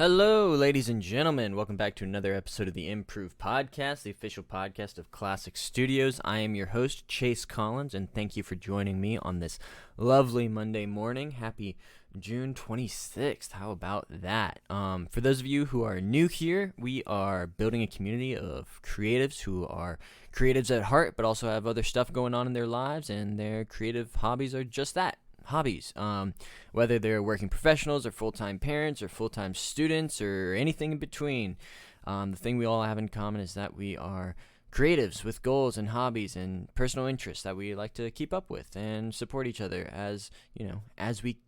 Hello, ladies and gentlemen. Welcome back to another episode of the Improve Podcast, the official podcast of Classic Studios. I am your host, Chase Collins, and thank you for joining me on this lovely Monday morning. Happy June 26th. How about that? For those of you who are new here, we are building a community of creatives who are creatives at heart, but also have other stuff going on in their lives, and their creative hobbies are just that. Hobbies, whether they're working professionals or full-time parents or full-time students or anything in between. The thing we all have in common is that we are creatives with goals and hobbies and personal interests that we like to keep up with and support each other as we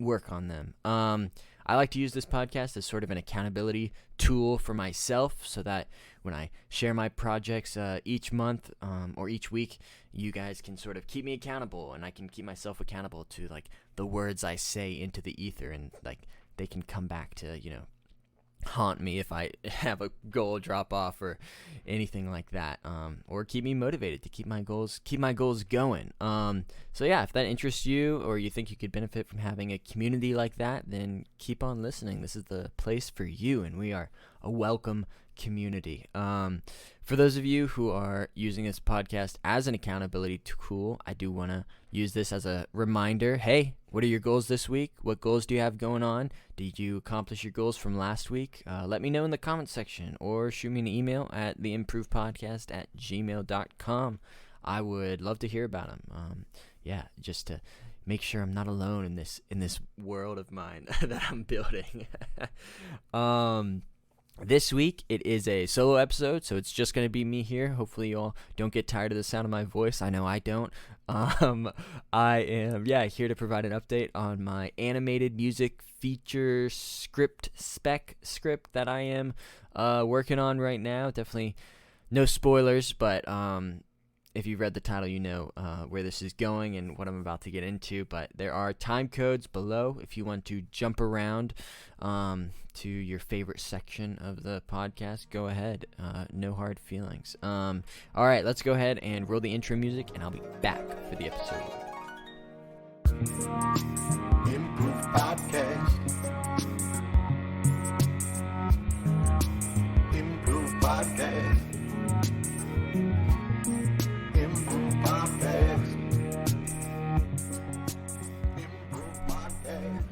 work on them. I like to use this podcast as sort of an accountability tool for myself so that when I share my projects each month or each week, you guys can sort of keep me accountable, and I can keep myself accountable to like the words I say into the ether, and like they can come back to haunt me if I have a goal drop off or anything like that, or keep me motivated to keep my goals going. So yeah, if that interests you or you think you could benefit from having a community like that, then keep on listening. This is the place for you, and we are a welcome community. For those of you who are using this podcast as an accountability tool, I do want to use this as a reminder. Hey, what are your goals this week? What goals do you have going on? Did you accomplish your goals from last week? Let me know in the comments section, or shoot me an email at theimprovepodcast@gmail.com. I would love to hear about them. Just to make sure I'm not alone in this world of mine that I'm building. This week, it is a solo episode, so it's just going to be me here. Hopefully, you all don't get tired of the sound of my voice. I know I don't. I am, here to provide an update on my animated music feature spec-script that I am working on right now. Definitely no spoilers, but if you've read the title, you know where this is going and what I'm about to get into. But there are time codes below if you want to jump around to your favorite section of the podcast. Go ahead. No hard feelings. All right, let's go ahead and roll the intro music, and I'll be back for the episode. Improve Podcast. Improve Podcast. Improve Podcast. Improve Podcast.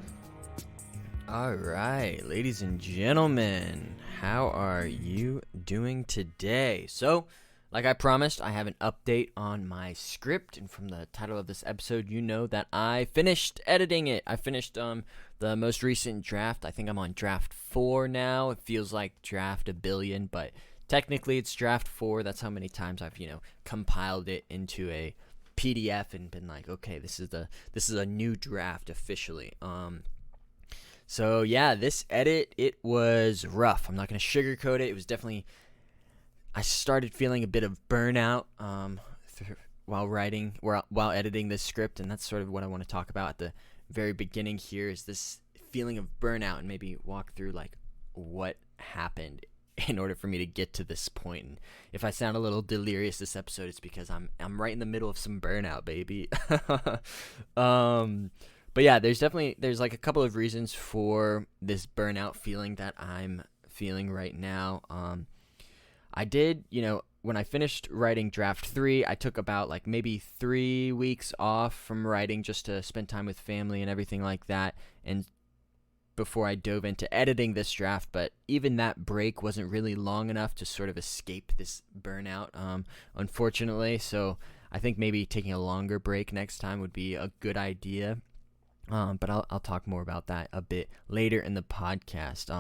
All right, ladies and gentlemen, how are you doing today? So, like I promised, I have an update on my script, and from the title of this episode, you know that I finished editing it. I finished the most recent draft. I think I'm on draft 4 now. It feels like draft a billion, but technically it's draft 4. That's how many times I've compiled it into a PDF and been like, okay, this is a new draft officially. So yeah, this edit, it was rough. I'm not going to sugarcoat it. It was definitely, I started feeling a bit of burnout while editing this script, and that's sort of what I want to talk about at the very beginning here, is this feeling of burnout, and maybe walk through like what happened in order for me to get to this point. And if I sound a little delirious this episode, it's because I'm right in the middle of some burnout, baby. But yeah, there's like a couple of reasons for this burnout feeling that I'm feeling right now. I did, when I finished writing draft 3, I took about like maybe 3 weeks off from writing just to spend time with family and everything like that, and before I dove into editing this draft. But even that break wasn't really long enough to sort of escape this burnout, unfortunately. So I think maybe taking a longer break next time would be a good idea. But I'll talk more about that a bit later in the podcast.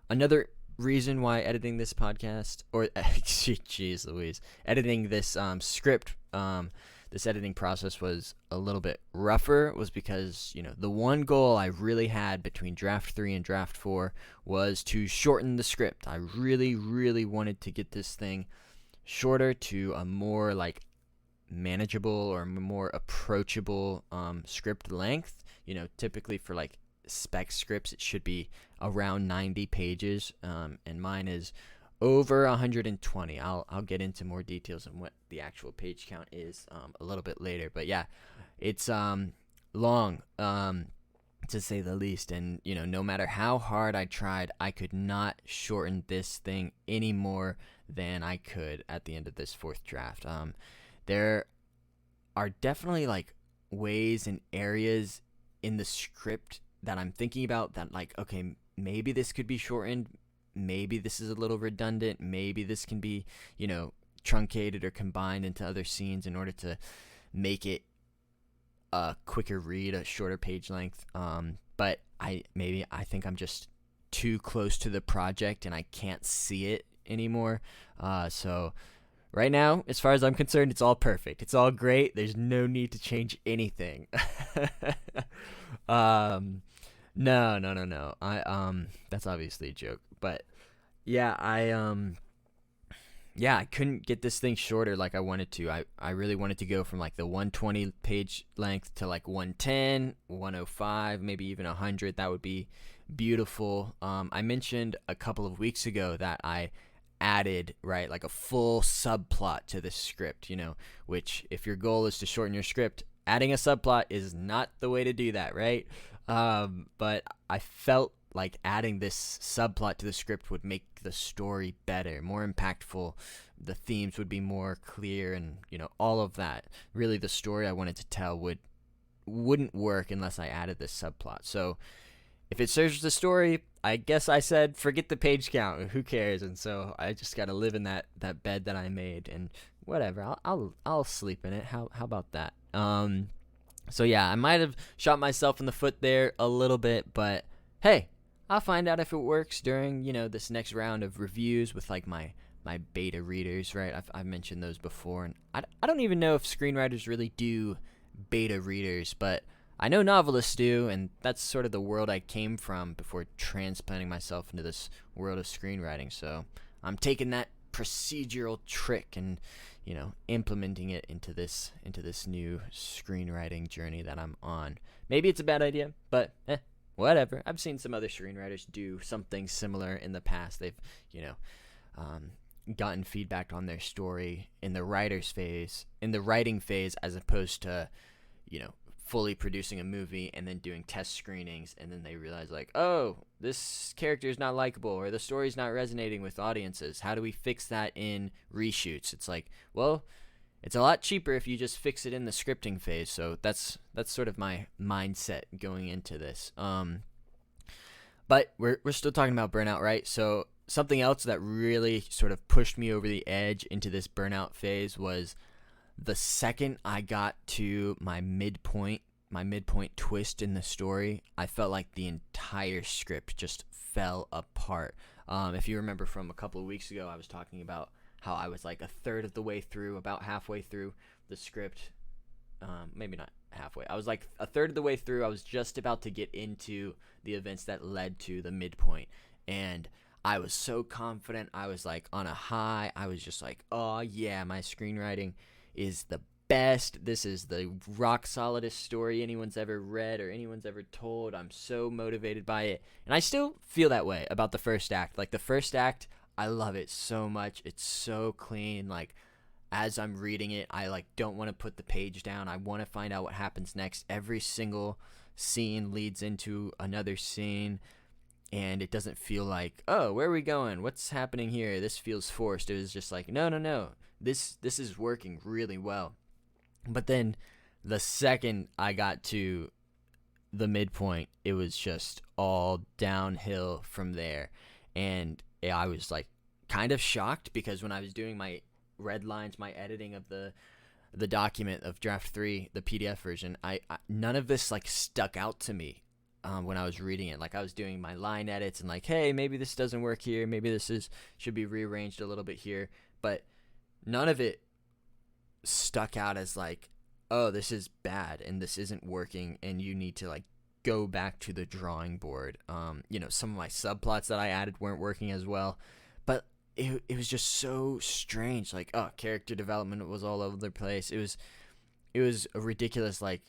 Another reason why editing this podcast, or geez Louise, editing this script, this editing process was a little bit rougher, was because the one goal I really had between draft 3 and draft 4 was to shorten the script. I really, really wanted to get this thing shorter to a more like manageable or more approachable script length. Typically for like spec scripts, it should be around 90 pages, and mine is over 120. I'll get into more details on what the actual page count is a little bit later. But yeah, it's long. to say the least. And, no matter how hard I tried, I could not shorten this thing any more than I could at the end of this fourth draft. There are definitely like ways and areas in the script that I'm thinking about that, like, okay, maybe this could be shortened. Maybe this is a little redundant. Maybe this can be, truncated or combined into other scenes in order to make it a quicker read, a shorter page length. But I think I'm just too close to the project and I can't see it anymore. So right now, as far as I'm concerned, it's all perfect. It's all great. There's no need to change anything. No. That's obviously a joke. But yeah, I couldn't get this thing shorter like I wanted to. I really wanted to go from like the 120 page length to like 110, 105, maybe even 100. That would be beautiful. I mentioned a couple of weeks ago that I added, right, like a full subplot to this script, which if your goal is to shorten your script, adding a subplot is not the way to do that, right? But I felt like adding this subplot to the script would make the story better, more impactful. The themes would be more clear, and all of that. Really, the story I wanted to tell wouldn't work unless I added this subplot. So if it serves the story, I guess I said forget the page count. Who cares? And so I just got to live in that bed that I made, and whatever. I'll sleep in it. How about that? So yeah, I might have shot myself in the foot there a little bit, but hey, I'll find out if it works during, this next round of reviews with like my beta readers, right? I've mentioned those before, and I don't even know if screenwriters really do beta readers, but I know novelists do, and that's sort of the world I came from before transplanting myself into this world of screenwriting. So I'm taking that procedural trick and, implementing it into this new screenwriting journey that I'm on. Maybe it's a bad idea, but whatever. I've seen some other screenwriters do something similar in the past. They've, gotten feedback on their story in the writing phase, as opposed to, fully producing a movie and then doing test screenings, and then they realize like, oh, this character is not likable, or the story's not resonating with audiences. How do we fix that in reshoots? It's like, well, it's a lot cheaper if you just fix it in the scripting phase. So that's sort of my mindset going into this. But we're still talking about burnout, right? So something else that really sort of pushed me over the edge into this burnout phase was the second I got to my midpoint twist in the story, I felt like the entire script just fell apart. If you remember from a couple of weeks ago, I was talking about how I was like a third of the way through, about halfway through the script. Maybe not halfway. I was like a third of the way through. I was just about to get into the events that led to the midpoint. And I was so confident. I was like on a high. I was just like, oh yeah, my screenwriting is the best. This is the rock solidest story anyone's ever read or anyone's ever told. I'm so motivated by it. And I still feel that way about the first act. Like the first act, I love it so much. It's so clean. Like as I'm reading it, I like don't want to put the page down. I want to find out what happens next. Every single scene leads into another scene. And it doesn't feel like, oh, where are we going? What's happening here? This feels forced. It was just like, no. This is working really well. But then the second I got to the midpoint, it was just all downhill from there. And I was like kind of shocked because when I was doing my red lines, my editing of the document of draft 3, the PDF version, I none of this like stuck out to me. When I was reading it, like I was doing my line edits and like, hey, maybe this doesn't work here. Maybe this should be rearranged a little bit here. But none of it stuck out as like, oh, this is bad and this isn't working and you need to like go back to the drawing board. Some of my subplots that I added weren't working as well. But it was just so strange. Like, oh, character development was all over the place. It was a ridiculous like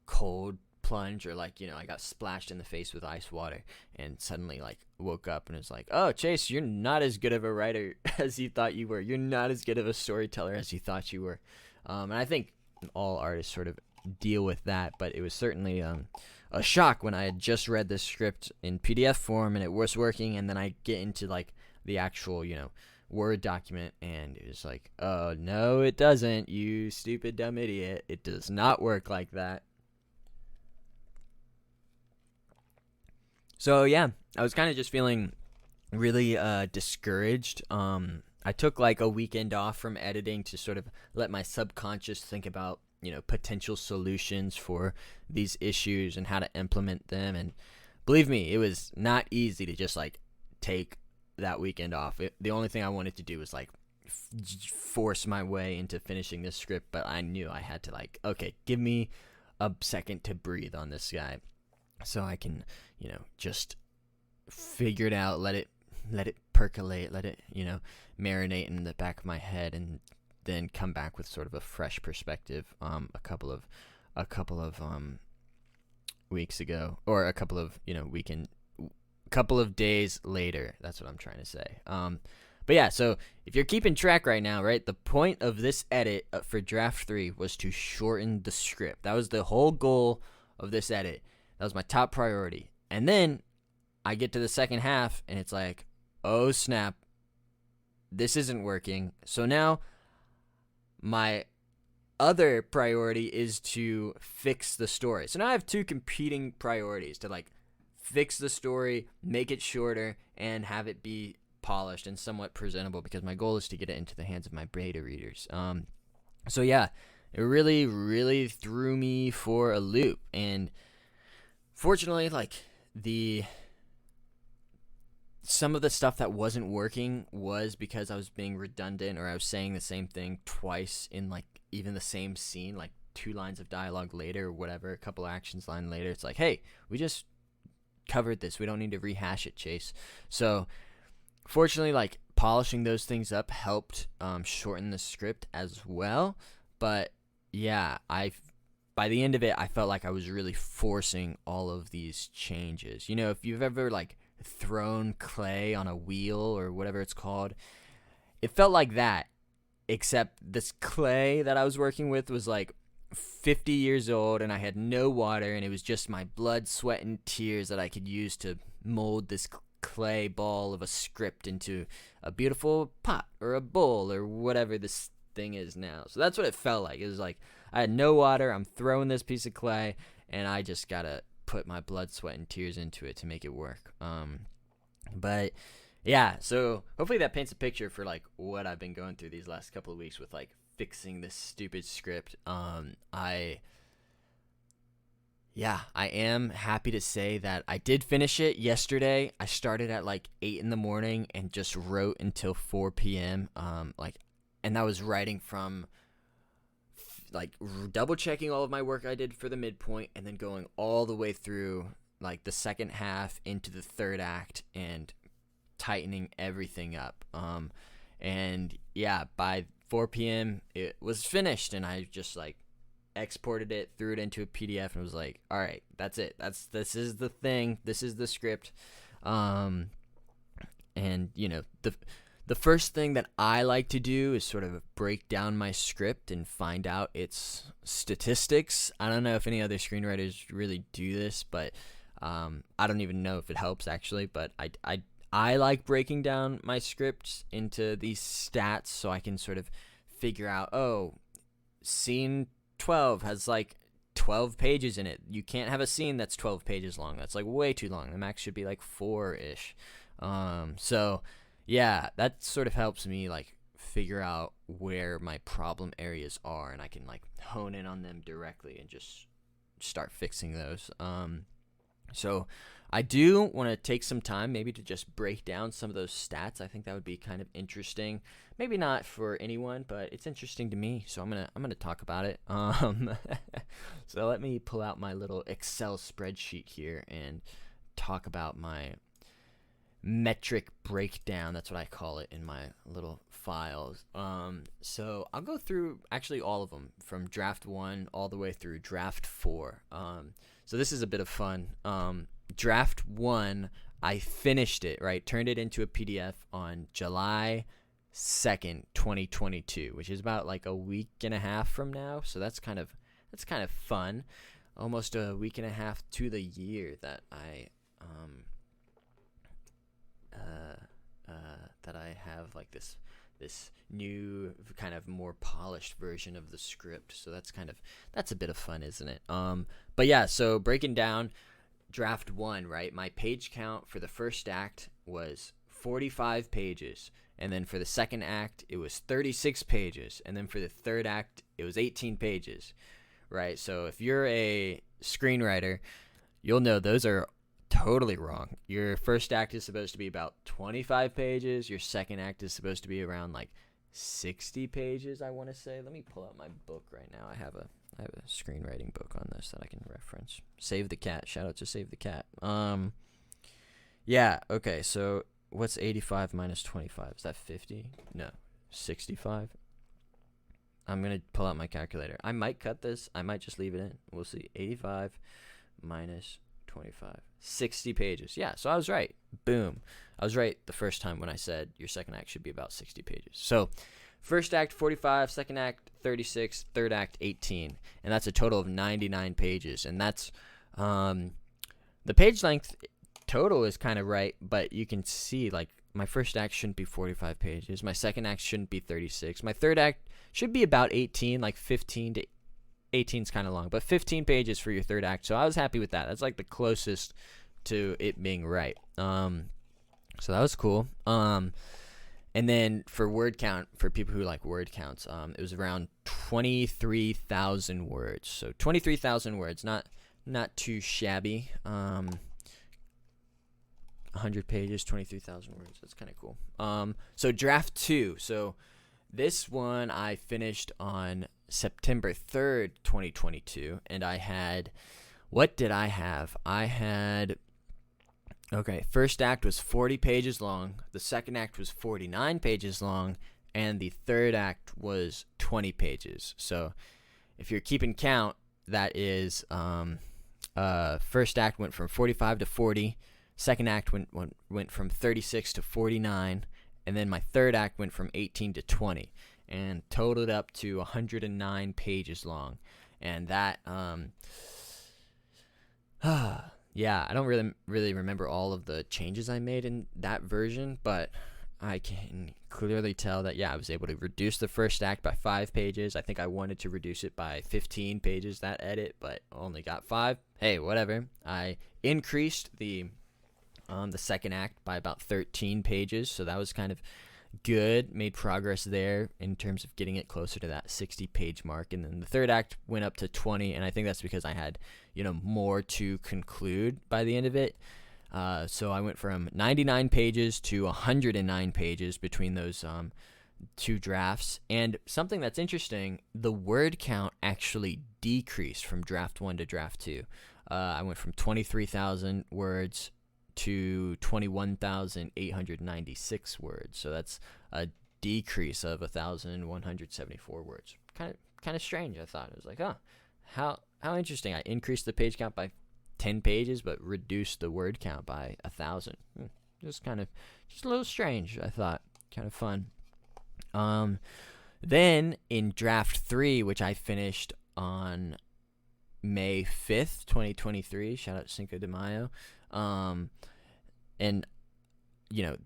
cold plunge, or like, I got splashed in the face with ice water and suddenly like woke up and it was like, oh, Chase, you're not as good of a writer as you thought you were. You're not as good of a storyteller as you thought you were. And I think all artists sort of deal with that. But it was certainly a shock when I had just read this script in PDF form and it was working, and then I get into like the actual, Word document, and it was like, oh no, it doesn't, you stupid dumb idiot. It does not work like that. So yeah, I was kind of just feeling really discouraged. I took like a weekend off from editing to sort of let my subconscious think about, potential solutions for these issues and how to implement them. And believe me, it was not easy to just like take that weekend off. The only thing I wanted to do was like force my way into finishing this script, but I knew I had to like, okay, give me a second to breathe on this guy so I can, just figure it out, let it percolate, let it, marinate in the back of my head, and then come back with sort of a fresh perspective a couple of weeks ago, or a couple of couple of days later. That's what I'm trying to say. But yeah, so if you're keeping track right now, right, the point of this edit for draft 3 was to shorten the script. That was the whole goal of this edit. That was my top priority. And then I get to the second half and it's like, oh snap, this isn't working. So now my other priority is to fix the story. So now I have two competing priorities: to like fix the story, make it shorter, and have it be polished and somewhat presentable, because my goal is to get it into the hands of my beta readers. So yeah, it really, really threw me for a loop. And fortunately, like some of the stuff that wasn't working was because I was being redundant, or I was saying the same thing twice in like even the same scene, like 2 lines of dialogue later or whatever, a couple actions line later. It's like, hey, we just covered this, we don't need to rehash it, Chase. So fortunately, like polishing those things up helped shorten the script as well. But yeah, by the end of it, I felt like I was really forcing all of these changes. If you've ever like thrown clay on a wheel or whatever it's called, it felt like that, except this clay that I was working with was like 50 years old, and I had no water, and it was just my blood, sweat, and tears that I could use to mold this clay ball of a script into a beautiful pot or a bowl or whatever this thing is now. So that's what it felt like. It was like I had no water, I'm throwing this piece of clay, and I just gotta put my blood, sweat, and tears into it to make it work. But yeah, so hopefully that paints a picture for like what I've been going through these last couple of weeks with like fixing this stupid script. I am happy to say that I did finish it yesterday. I started at like 8 in the morning and just wrote until 4 p.m. And that was writing from like double checking all of my work I did for the midpoint, and then going all the way through like the second half into the third act and tightening everything up. And yeah, by 4 p.m. it was finished, and I just like exported it, threw it into a PDF, and was like, all right, that's it. This is the thing. This is the script. And the first thing that I like to do is sort of break down my script and find out its statistics. I don't know if any other screenwriters really do this, but I don't even know if it helps actually. But I like breaking down my scripts into these stats so I can sort of figure out, oh, scene 12 has like 12 pages in it. You can't have a scene that's 12 pages long. That's like way too long. The max should be like 4-ish. So yeah, that sort of helps me like figure out where my problem areas are, and I can like hone in on them directly and just start fixing those. So I do want to take some time maybe to just break down some of those stats. I think that would be kind of interesting. Maybe not for anyone, but it's interesting to me, so I'm gonna talk about it. So let me pull out my little Excel spreadsheet here and talk about my metric breakdown. That's what I call it in my little files. So I'll go through actually all of them from draft 1 all the way through draft 4. So this is a bit of fun. Draft 1, I finished it, right? Turned it into a PDF on July 2nd, 2022, which is about like a week and a half from now. So that's kind of that's kind of fun. Almost a week and a half to the year that I have like this new kind of more polished version of the script. So that's a bit of fun, isn't it? But yeah, so breaking down draft 1, right? My page count for the first act was 45 pages. And then for the second act, it was 36 pages. And then for the third act, it was 18 pages, right? So if you're a screenwriter, you'll know those are totally wrong. Your first act is supposed to be about 25 pages. Your second act is supposed to be around like 60 pages, I want to say. Let me pull out my book right now. I have a screenwriting book on this that I can reference. Save the Cat. Shout out to Save the Cat. Yeah, okay, so what's 85 minus 25? Is that 50? No, 65? I'm going to pull out my calculator. I might cut this. I might just leave it in. We'll see. 85 minus 25. 60 pages. Yeah, so I was right. Boom. I was right the first time when I said your second act should be about 60 pages. So first act 45, second act 36, third act 18. And that's a total of 99 pages. And that's the page length total is kind of right, but you can see like my first act shouldn't be 45 pages. My second act shouldn't be 36. My third act should be about 18, like 15 to 18 is kind of long, but 15 pages for your third act. So I was happy with that. That's like the closest to it being right. So that was cool. And then for word count, for people who like word counts, it was around 23,000 words. So 23,000 words, not too shabby. 100 pages, 23,000 words. That's kind of cool. So draft 2. So this one I finished on September 3rd, 2022, and I had, what did I have? First act was 40 pages long, the second act was 49 pages long, and the third act was 20 pages. So if you're keeping count, that is, first act went from 45 to 40, second act went from 36 to 49, and then my third act went from 18 to 20, and totaled up to 109 pages long. And that, yeah, I don't really remember all of the changes I made in that version, but I can clearly tell that, yeah, I was able to reduce the first act by 5 pages. I think I wanted to reduce it by 15 pages, that edit, but only got 5. Hey, whatever. I increased the second act by about 13 pages, so that was kind of good. Made progress there in terms of getting it closer to that 60-page mark. And then the third act went up to 20, and I think that's because I had, more to conclude by the end of it. So I went from 99 pages to 109 pages between those two drafts. And something that's interesting, the word count actually decreased from draft 1 to draft 2. I went from 23,000 words to 21,896 words. So that's a decrease of 1,174 words. Kind of strange, I thought. It was like, how interesting. I increased the page count by 10 pages, but reduced the word count by 1,000. Just a little strange, I thought. Kind of fun. Then in draft 3, which I finished on May 5th, 2023, shout out to Cinco de Mayo, and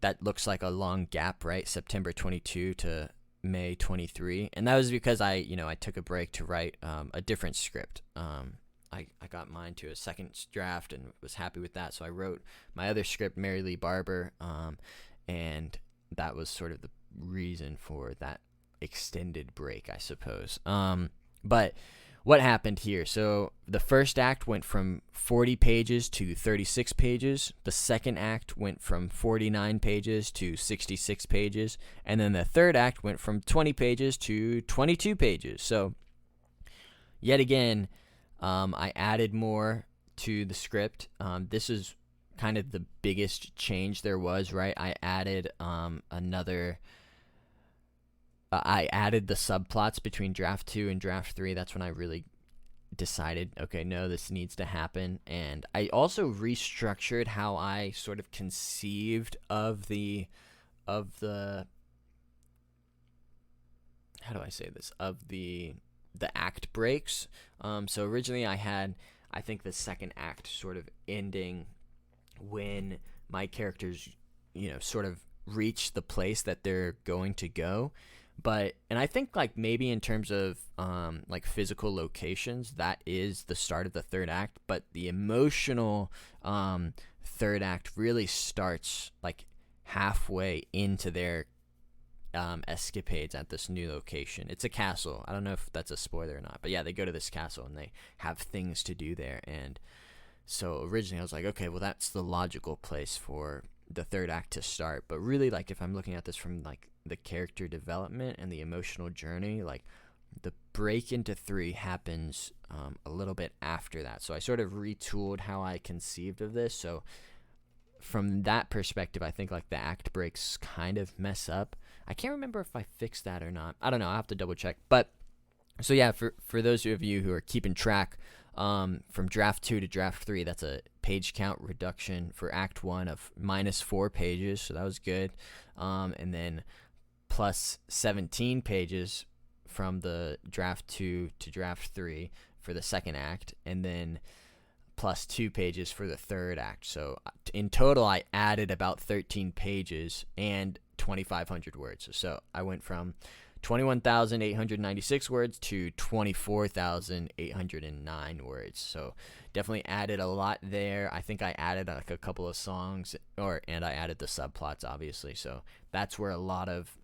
that looks like a long gap, right? September 22 to May 23, and that was because I took a break to write a different script. I got mine to a second draft and was happy with that, so I wrote my other script, Mary Lee Barber, and that was sort of the reason for that extended break, I suppose. But what happened here? So the first act went from 40 pages to 36 pages. The second act went from 49 pages to 66 pages. And then the third act went from 20 pages to 22 pages. So yet again, I added more to the script. This is kind of the biggest change there was, right? I added I added the subplots between draft 2 and draft 3. That's when I really decided, okay, no, this needs to happen. And I also restructured how I sort of conceived of the how do I say this? Of the the act breaks. So originally I think the second act sort of ending when my characters, sort of reach the place that they're going to go. And I think like maybe in terms of like physical locations, that is the start of the third act. But the emotional third act really starts like halfway into their escapades at this new location. It's a castle. I don't know if that's a spoiler or not, but yeah, they go to this castle and they have things to do there. And so originally I was like, okay, well, that's the logical place for the third act to start. But really, like, if I'm looking at this from like the character development and the emotional journey, like the break into 3 happens a little bit after that. So I sort of retooled how I conceived of this. So from that perspective, I think like the act breaks kind of mess up. I can't remember if I fixed that or not. I don't know. I'll have to double check. But so yeah, for those of you who are keeping track, from draft 2 to draft 3, that's a page count reduction for act 1 of -4 pages. So that was good. And then plus 17 pages from the draft 2 to draft 3 for the second act, and then plus 2 pages for the third act. So in total, I added about 13 pages and 2,500 words. So I went from 21,896 words to 24,809 words. So definitely added a lot there. I think I added like a couple of songs, and I added the subplots, obviously. So that's where a lot of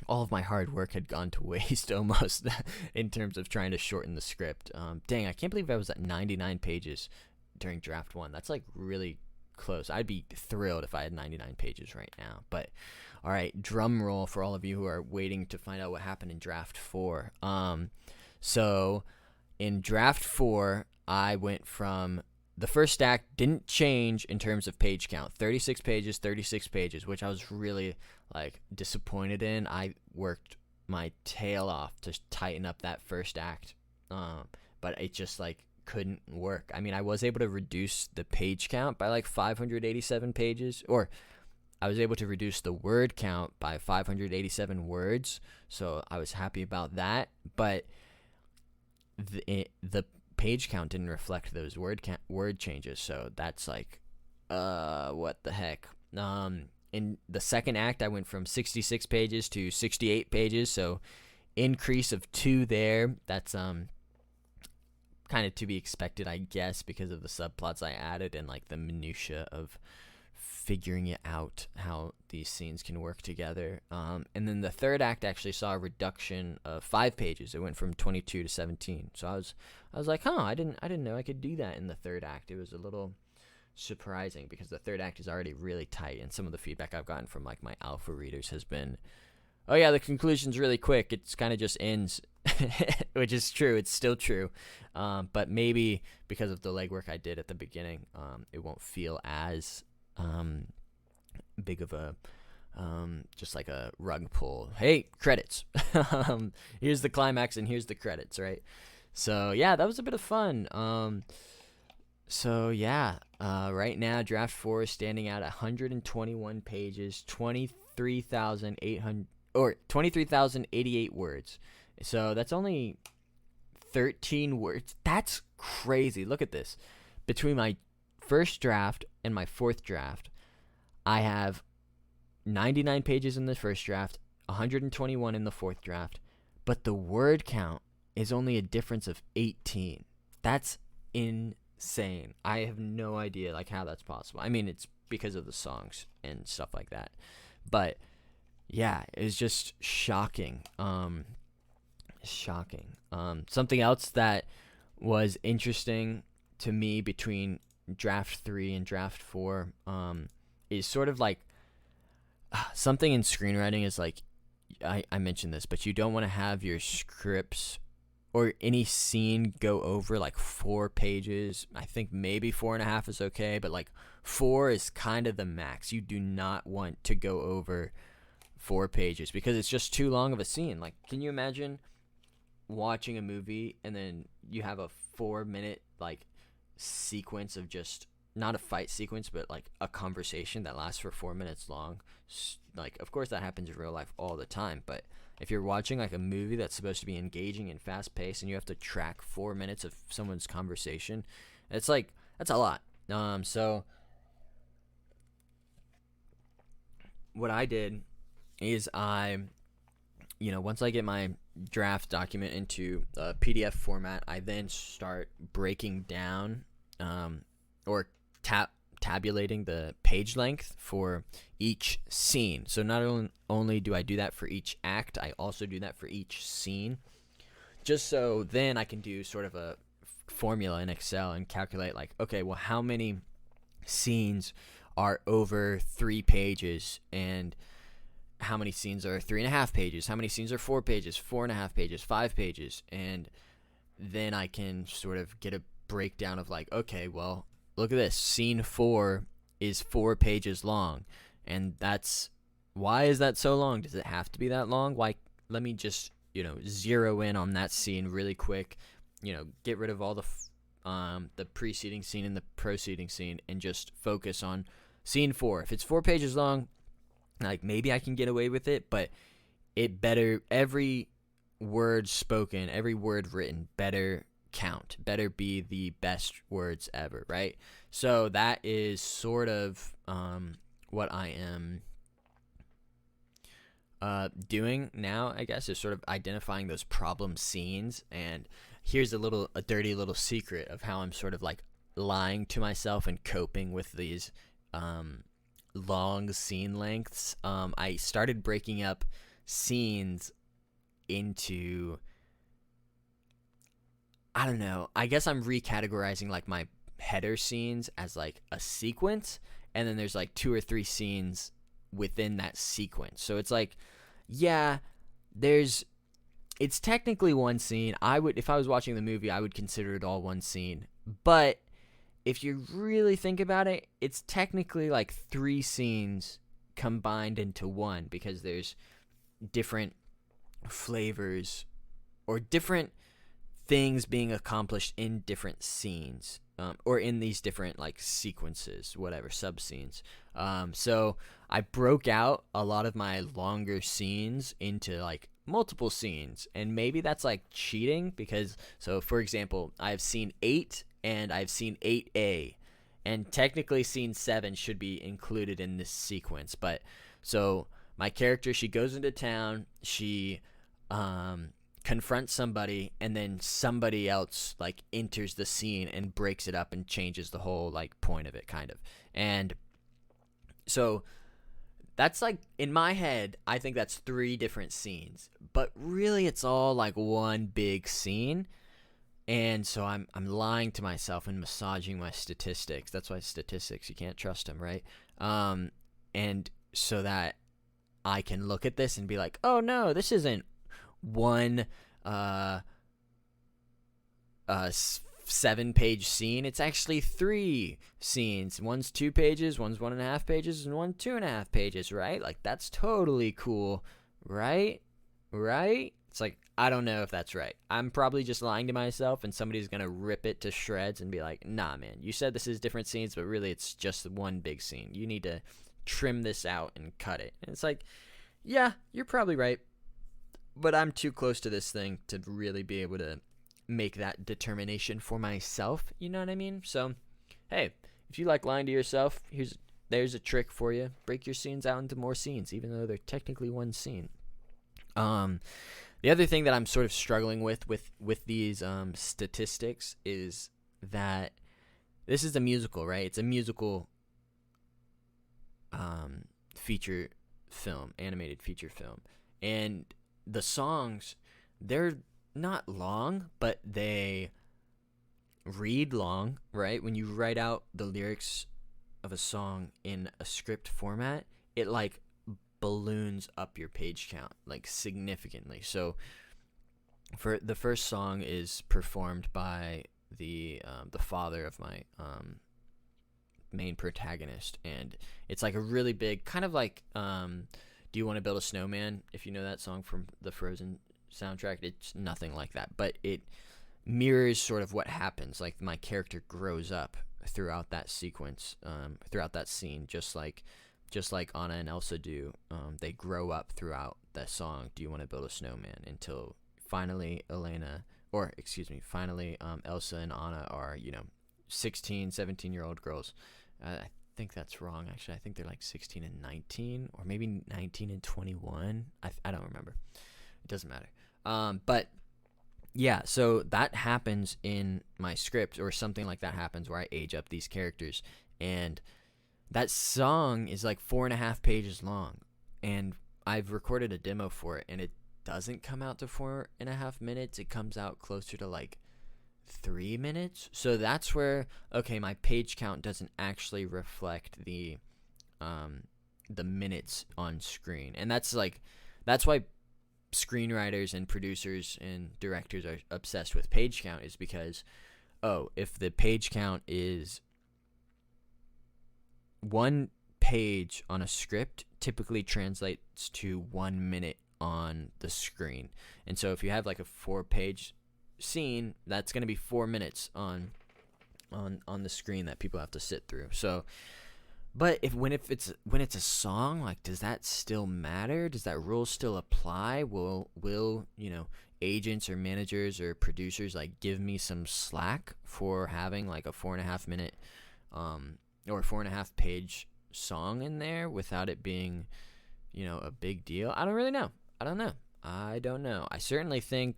all of my hard work had gone to waste almost in terms of trying to shorten the script. Dang, I can't believe I was at 99 pages during draft 1. That's like really close. I'd be thrilled if I had 99 pages right now. But all right, drum roll for all of you who are waiting to find out what happened in draft 4. So in draft 4, I went from the first act didn't change in terms of page count. 36 pages, which I was really like disappointed in. I worked my tail off to tighten up that first act, but it just like couldn't work. I mean, I was able to reduce the page count by like 587 pages, or I was able to reduce the word count by 587 words, so I was happy about that. But the page count didn't reflect those word changes, so that's like, what the heck. In the second act, I went from 66 pages to 68 pages, so increase of 2 there. That's kind of to be expected, I guess, because of the subplots I added and like the minutia of figuring it out how these scenes can work together. And then the third act actually saw a reduction of 5 pages. It went from 22 to 17. So I was like, I didn't know I could do that in the third act. It was a little surprising because the third act is already really tight, and some of the feedback I've gotten from like my alpha readers has been, oh yeah, the conclusion's really quick. It's kind of just ends, which is true. It's still true. But maybe because of the legwork I did at the beginning, it won't feel as big of a just like a rug pull. Hey, credits. Here's the climax and here's the credits, right? So yeah, that was a bit of fun. So yeah, right now draft 4 is standing at 121 pages, 23,088 words. So that's only 13 words. That's crazy. Look at this. Between my first draft and my fourth draft, I have 99 pages in the first draft, 121 in the fourth draft, but the word count is only a difference of 18. That's insane. I have no idea like how that's possible. I mean, it's because of the songs and stuff like that. But yeah, it's just shocking. Something else that was interesting to me between draft 3 and draft 4 is sort of like something in screenwriting is like, I mentioned this, but you don't want to have your scripts or any scene go over like 4 pages. I think maybe 4.5 is okay, but like 4 is kind of the max. You do not want to go over 4 pages because it's just too long of a scene. Like, can you imagine watching a movie and then you have a 4-minute like sequence of just not a fight sequence, but like a conversation that lasts for 4 minutes long. Like, of course, that happens in real life all the time. But if you're watching like a movie that's supposed to be engaging and fast paced, and you have to track 4 minutes of someone's conversation, it's like that's a lot. So what I did is once I get my draft document into a PDF format, I then start breaking down or tabulating the page length for each scene. So not only do I do that for each act, I also do that for each scene, just so then I can do sort of a formula in Excel and calculate like, okay, well, how many scenes are over 3 pages, and how many scenes are 3.5 pages, how many scenes are 4 pages, 4.5 pages, 5 pages, and then I can sort of get a breakdown of like, okay, well, look at this, scene 4 is 4 pages long, and why is that so long? Does it have to be that long? Why? Let me just zero in on that scene really quick, get rid of all the preceding scene and the proceeding scene, and just focus on scene 4. If it's 4 pages long, like, maybe I can get away with it, but every word spoken, every word written better count, better be the best words ever, right? So that is sort of what I am doing now, I guess, is sort of identifying those problem scenes. And here's a dirty little secret of how I'm sort of like lying to myself and coping with these long scene lengths. I started breaking up scenes into, I don't know, I guess I'm recategorizing like my header scenes as like a sequence, and then there's like 2 or 3 scenes within that sequence. So it's like, yeah, it's technically one scene. If I was watching the movie, I would consider it all one scene. But if you really think about it, it's technically like 3 scenes combined into one, because there's different flavors or different things being accomplished in different scenes, or in these different like sequences, whatever, sub scenes. So I broke out a lot of my longer scenes into like multiple scenes, and maybe that's like cheating, because so for example, I have scene 8 and I've seen 8A, and technically scene 7 should be included in this sequence. But so my character, she goes into town, she confronts somebody, and then somebody else like enters the scene and breaks it up and changes the whole like point of it, kind of. And so that's like, in my head, I think that's 3 different scenes, but really it's all like one big scene. And so I'm lying to myself and massaging my statistics. That's why statistics, you can't trust them, right? And so that I can look at this and be like, oh no, this isn't one 7-page scene. It's actually 3 scenes. One's 2 pages, one's 1.5 pages, and one's 2.5 pages, right? Like, that's totally cool, right? It's like, I don't know if that's right. I'm probably just lying to myself, and somebody's gonna rip it to shreds and be like, nah, man, you said this is different scenes, but really it's just one big scene. You need to trim this out and cut it. And it's like, yeah, you're probably right, but I'm too close to this thing to really be able to make that determination for myself. You know what I mean? So, hey, if you like lying to yourself, there's a trick for you. Break your scenes out into more scenes, even though they're technically one scene. The other thing that I'm sort of struggling with these statistics is that this is a musical, right? It's a musical feature film, animated feature film. And the songs, they're not long, but they read long, right? When you write out the lyrics of a song in a script format, it like balloons up your page count like significantly. So for the first song is performed by the father of my main protagonist, and it's like a really big kind of like Do You Want to Build a Snowman, if you know that song from the Frozen soundtrack. It's nothing like that, but it mirrors sort of what happens. Like, my character grows up throughout that sequence, throughout that scene, just like Anna and Elsa do. They grow up throughout the song, Do You Want to Build a Snowman, until finally Elsa and Anna are, 16, 17-year-old girls. I think that's wrong, actually. I think they're like 16 and 19, or maybe 19 and 21. I don't remember. It doesn't matter. But yeah, so that happens in my script, or something like that happens where I age up these characters. And that song is like 4.5 pages long. And I've recorded a demo for it, and it doesn't come out to 4.5 minutes. It comes out closer to like 3 minutes. So that's where, okay, my page count doesn't actually reflect the minutes on screen. And that's why screenwriters and producers and directors are obsessed with page count, is because, if the page count is 1 page on a script, typically translates to 1 minute on the screen. And so if you have like a 4-page scene, that's going to be 4 minutes on the screen that people have to sit through. So, but when it's a song, like, does that still matter? Does that rule still apply? Will agents or managers or producers like give me some slack for having like a 4.5 minute or 4.5 page song in there without it being a big deal? I don't really know. I don't know. I certainly think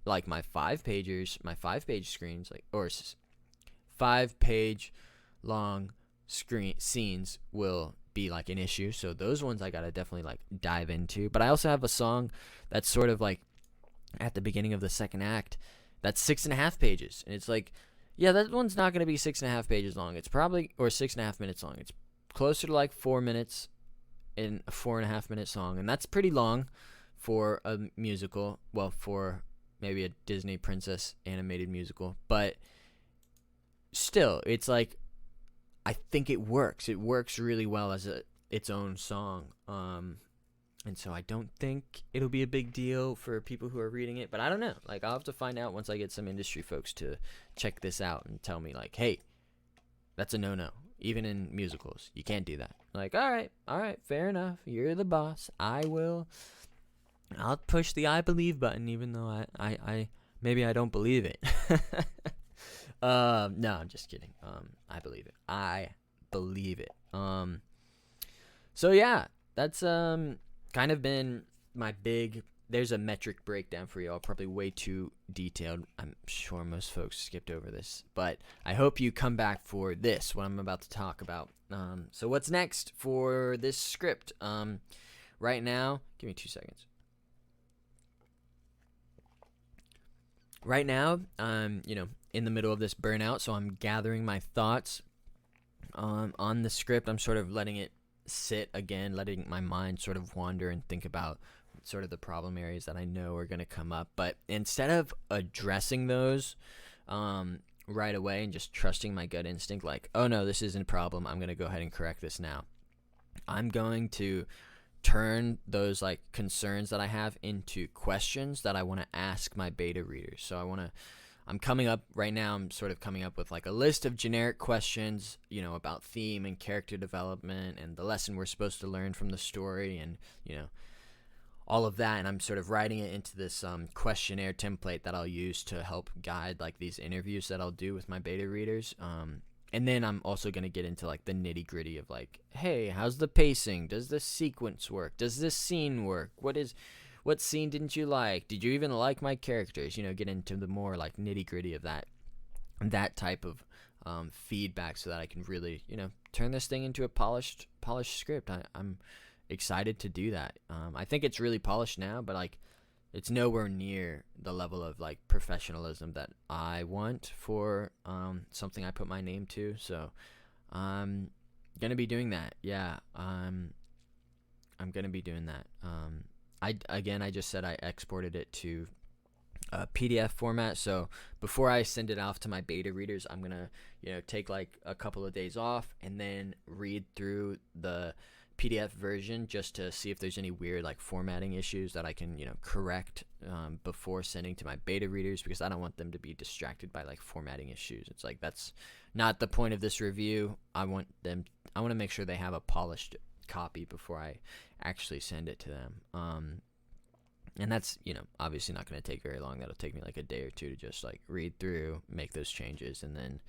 like my 5-page screens, like, or 5-page long screen scenes will be like an issue. So those ones I gotta definitely like dive into. But I also have a song that's sort of like at the beginning of the second act that's 6.5 pages, and it's like, yeah, that one's not gonna be 6.5 pages long. It's probably, or 6.5 minutes long. It's closer to like 4 minutes in a 4.5 minute song, and that's pretty long for a musical. Well, for maybe a Disney princess animated musical, but still, it's like, I think it works. It works really well as its own song. And so I don't think it'll be a big deal for people who are reading it, but I don't know. Like, I'll have to find out once I get some industry folks to check this out and tell me like, hey, that's a no-no. Even in musicals, you can't do that. Like, all right, fair enough. You're the boss. I'll push the I believe button, even though I maybe I don't believe it. No, I'm just kidding. I believe it. I believe it. So yeah, that's kind of been my big. There's a metric breakdown for y'all, probably way too detailed. I'm sure most folks skipped over this, but I hope you come back for this, what I'm about to talk about. So what's next for this script? Right now, give me 2 seconds. Right now, I'm, in the middle of this burnout, so I'm gathering my thoughts on the script. I'm sort of letting it sit again, letting my mind sort of wander and think about sort of the problem areas that I know are going to come up. But instead of addressing those right away and just trusting my gut instinct, like, oh no, this isn't a problem, I'm going to go ahead and correct this now, I'm going to turn those like concerns that I have into questions that I want to ask my beta readers. So I'm coming up right now, I'm sort of coming up with like a list of generic questions, about theme and character development and the lesson we're supposed to learn from the story, and all of that. And I'm sort of writing it into this questionnaire template that I'll use to help guide like these interviews that I'll do with my beta readers. And then I'm also going to get into like the nitty gritty of like, hey, how's the pacing? Does this sequence work? Does this scene work? What scene didn't you like? Did you even like my characters? Get into the more like nitty gritty of that type of feedback, so that I can really, turn this thing into a polished script. I'm excited to do that. I think it's really polished now, but like, it's nowhere near the level of like professionalism that I want for something I put my name to. So I'm gonna be doing that. Yeah, I'm gonna be doing that. I just said I exported it to a PDF format. So before I send it off to my beta readers, I'm gonna take like a couple of days off and then read through the PDF version just to see if there's any weird like formatting issues that I can, correct before sending to my beta readers, because I don't want them to be distracted by like formatting issues. It's like, that's not the point of this review. I want to make sure they have a polished copy before I actually send it to them. And that's, obviously not going to take very long. That'll take me like a day or two to just like read through, make those changes, and then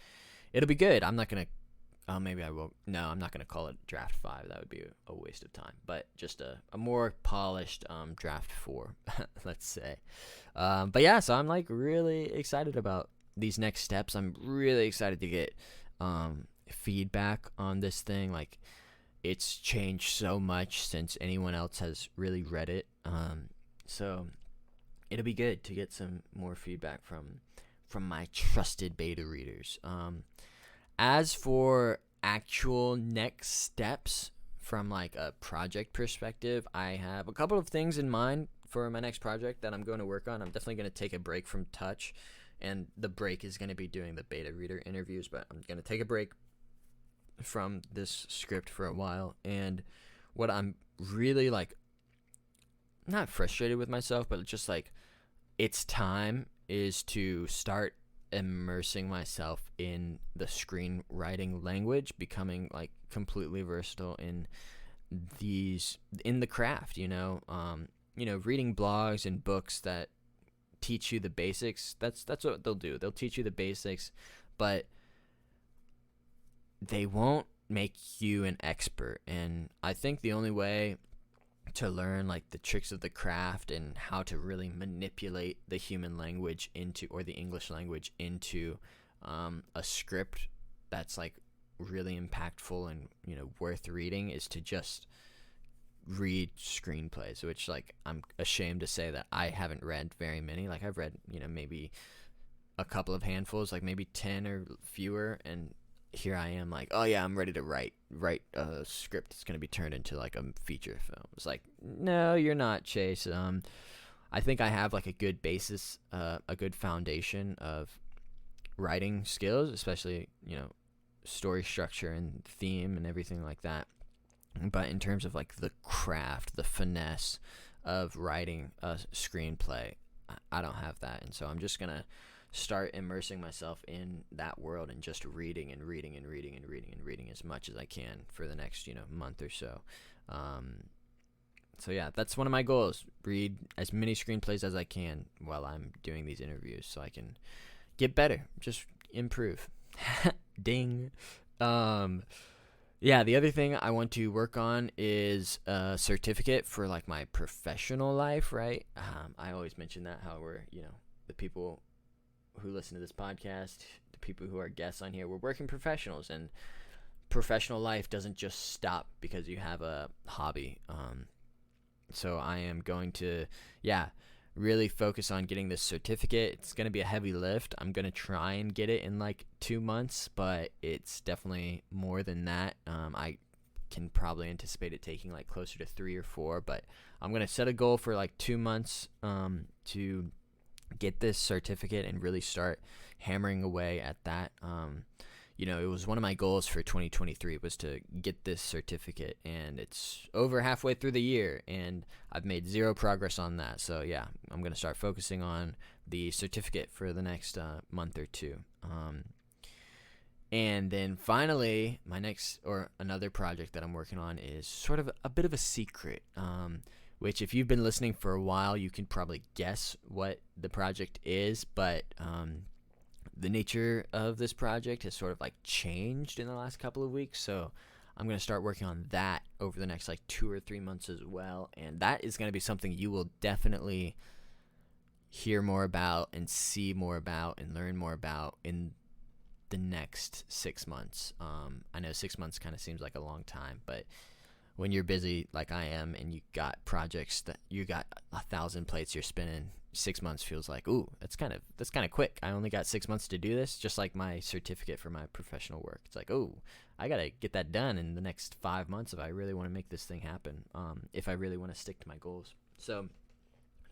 it'll be good. I'm not going to, maybe I will. No, I'm not going to call it draft 5. That would be a waste of time, but just a more polished draft 4, let's say. But yeah, so I'm like really excited about these next steps. I'm really excited to get feedback on this thing. Like, it's changed so much since anyone else has really read it. So it'll be good to get some more feedback from my trusted beta readers. As for actual next steps from like a project perspective, I have a couple of things in mind for my next project that I'm going to work on. I'm definitely going to take a break from Touch, and the break is going to be doing the beta reader interviews, but I'm going to take a break from this script for a while. And what I'm really like, not frustrated with myself, but just like, it's time is to start immersing myself in the screenwriting language, becoming like completely versatile in the craft, reading blogs and books that teach you the basics. That's what they'll do. They'll teach you the basics, but they won't make you an expert. And I think the only way to learn like the tricks of the craft and how to really manipulate the human language into, or the English language into a script that's like really impactful and worth reading, is to just read screenplays, which like I'm ashamed to say that I haven't read very many. Like, I've read maybe a couple of handfuls, like maybe 10 or fewer, and here I am like, oh yeah, I'm ready to write a script that's going to be turned into like a feature film. It's like, no, you're not, Chase. I think I have like a good basis, a good foundation of writing skills, especially, story structure and theme and everything like that. But in terms of like the craft, the finesse of writing a screenplay, I don't have that. And so I'm just going to start immersing myself in that world and just reading as much as I can for the next month or so. So yeah, that's one of my goals: read as many screenplays as I can while I'm doing these interviews, so I can get better, just improve. Ding. Yeah, the other thing I want to work on is a certificate for like my professional life, right? I always mention that, how we're, the people who listen to this podcast, the people who are guests on here, we're working professionals, and professional life doesn't just stop because you have a hobby. So I am going to, really focus on getting this certificate. It's going to be a heavy lift. I'm going to try and get it in like 2 months, but it's definitely more than that. I can probably anticipate it taking like closer to 3 or 4, but I'm going to set a goal for like 2 months to get this certificate and really start hammering away at that. It was one of my goals for 2023 was to get this certificate, and it's over halfway through the year, and I've made 0 progress on that. So yeah, I'm going to start focusing on the certificate for the next month or 2. And then finally, my next, or another project that I'm working on, is sort of a bit of a secret, which if you've been listening for a while, you can probably guess what the project is, but the nature of this project has sort of like changed in the last couple of weeks. So I'm going to start working on that over the next like 2 or 3 months as well. And that is going to be something you will definitely hear more about and see more about and learn more about in the next 6 months. I know 6 months kind of seems like a long time, but when you're busy like I am and you got projects that you got 1,000 plates you're spinning, 6 months feels like, ooh, that's kind of quick. I only got 6 months to do this, just like my certificate for my professional work. It's like, oh, I got to get that done in the next 5 months if I really want to make this thing happen, if I really want to stick to my goals. So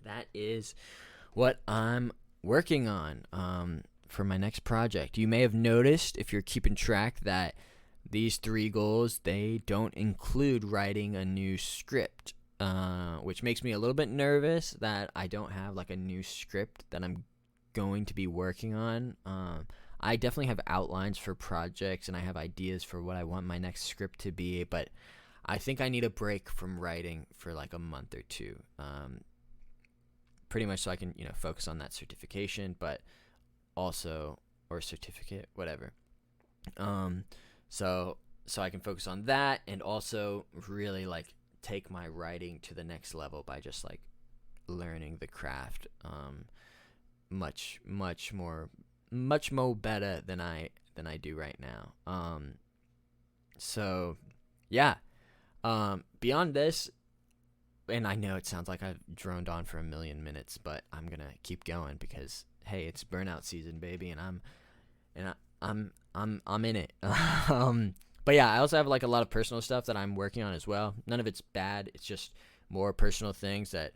that is what I'm working on for my next project. You may have noticed, if you're keeping track, that these 3 goals, they don't include writing a new script, which makes me a little bit nervous that I don't have like a new script that I'm going to be working on. I definitely have outlines for projects and I have ideas for what I want my next script to be, but I think I need a break from writing for like a month or 2, pretty much so I can, focus on that certification, but also, or certificate, whatever. So I can focus on that and also really like take my writing to the next level by just like learning the craft, much more better than I do right now. So yeah. Beyond this, and I know it sounds like I've droned on for a million minutes, but I'm gonna keep going because hey, it's burnout season, baby, and I'm in it. But yeah, I also have like a lot of personal stuff that I'm working on as well. None of it's bad. It's just more personal things that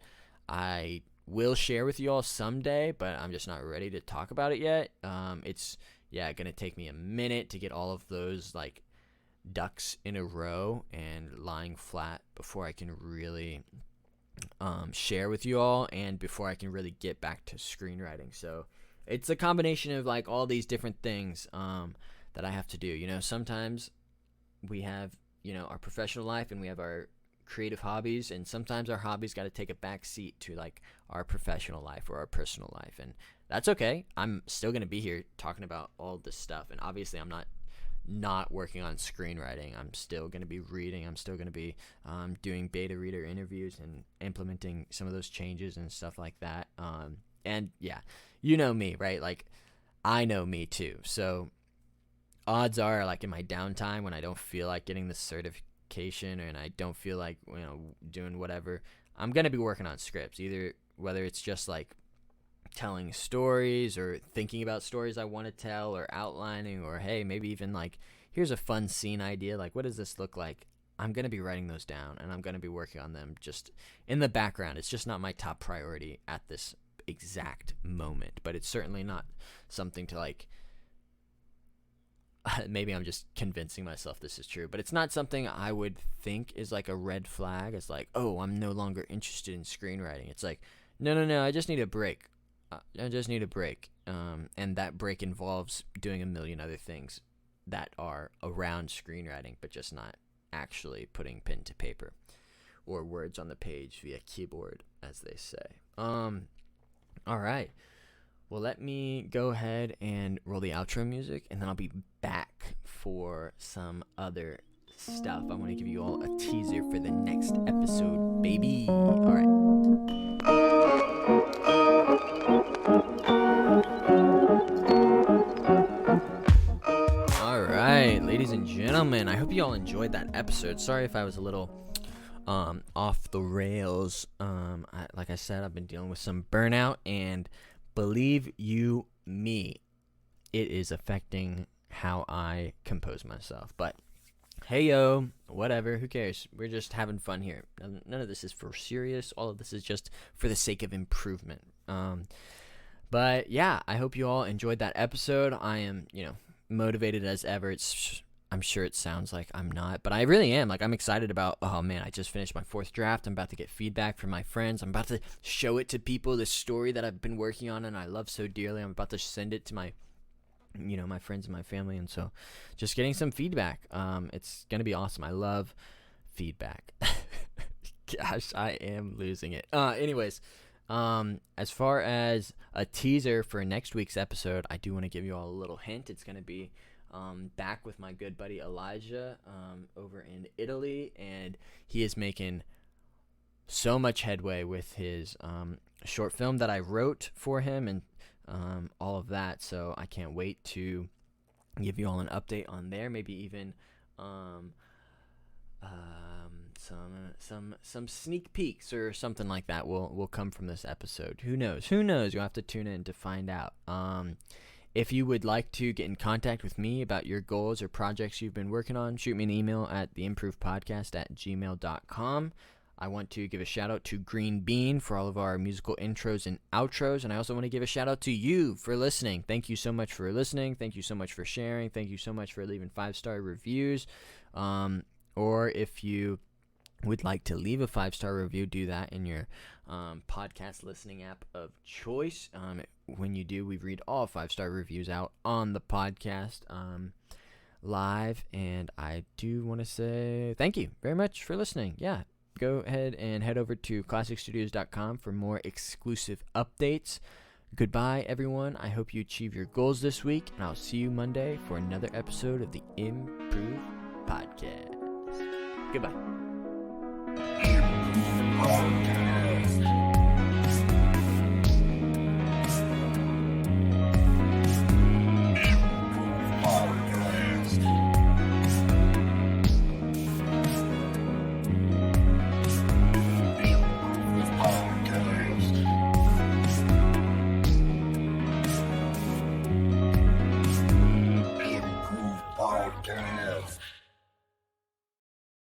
I will share with you all someday, but I'm just not ready to talk about it yet. It's gonna take me a minute to get all of those like ducks in a row and lying flat before I can really share with you all and before I can really get back to screenwriting. So it's a combination of like all these different things that I have to do. Sometimes we have our professional life and we have our creative hobbies, and sometimes our hobbies got to take a back seat to like our professional life or our personal life, and that's okay. I'm still going to be here talking about all this stuff, and obviously I'm not working on screenwriting. I'm still going to be reading. I'm still going to be doing beta reader interviews and implementing some of those changes and stuff like that. And yeah, you know me, right? Like I know me too. So odds are like in my downtime when I don't feel like getting the certification and I don't feel like, doing whatever, I'm going to be working on scripts, either whether it's just like telling stories or thinking about stories I want to tell or outlining, or hey, maybe even like here's a fun scene idea, like what does this look like? I'm going to be writing those down and I'm going to be working on them just in the background. It's just not my top priority at this exact moment, but it's certainly not something to like maybe I'm just convincing myself this is true, but it's not something I would think is like a red flag. It's like, oh, I'm no longer interested in screenwriting. It's like, no, I just need a break. And that break involves doing a million other things that are around screenwriting, but just not actually putting pen to paper or words on the page via keyboard, as they say. All right. Well, let me go ahead and roll the outro music, and then I'll be back for some other stuff. I want to give you all a teaser for the next episode, baby. All right. All right, ladies and gentlemen, I hope you all enjoyed that episode. Sorry if I was a little off the rails. Like I said, I've been dealing with some burnout, and believe you me, it is affecting how I compose myself. But hey, yo, whatever, who cares? We're just having fun here. None of this is for serious. All of this is just for the sake of improvement. But yeah, I hope you all enjoyed that episode. I am, motivated as ever. I'm sure it sounds like I'm not, but I really am. Like, I'm excited about, oh man, I just finished my 4th draft. I'm about to get feedback from my friends. I'm about to show it to people, this story that I've been working on and I love so dearly. I'm about to send it to my friends and my family. And so just getting some feedback. It's going to be awesome. I love feedback. Gosh, I am losing it. Anyways, as far as a teaser for next week's episode, I do want to give you all a little hint. It's going to be back with my good buddy Elijah over in Italy, and he is making so much headway with his short film that I wrote for him and all of that. So I can't wait to give you all an update on there. Maybe even some sneak peeks or something like that will come from this episode. Who knows? You'll have to tune in to find out. If you would like to get in contact with me about your goals or projects you've been working on, shoot me an email at theimprovedpodcast@gmail.com. I want to give a shout out to Green Bean for all of our musical intros and outros. And I also want to give a shout out to you for listening. Thank you so much for listening. Thank you so much for sharing. Thank you so much for leaving 5-star reviews. Or if you would like to leave a 5-star review, do that in your podcast listening app of choice. When you do, we read all 5-star reviews out on the podcast live. And I do want to say thank you very much for listening. Yeah. Go ahead and head over to classicstudios.com for more exclusive updates. Goodbye, everyone. I hope you achieve your goals this week, and I'll see you Monday for another episode of the Improve Podcast. Goodbye.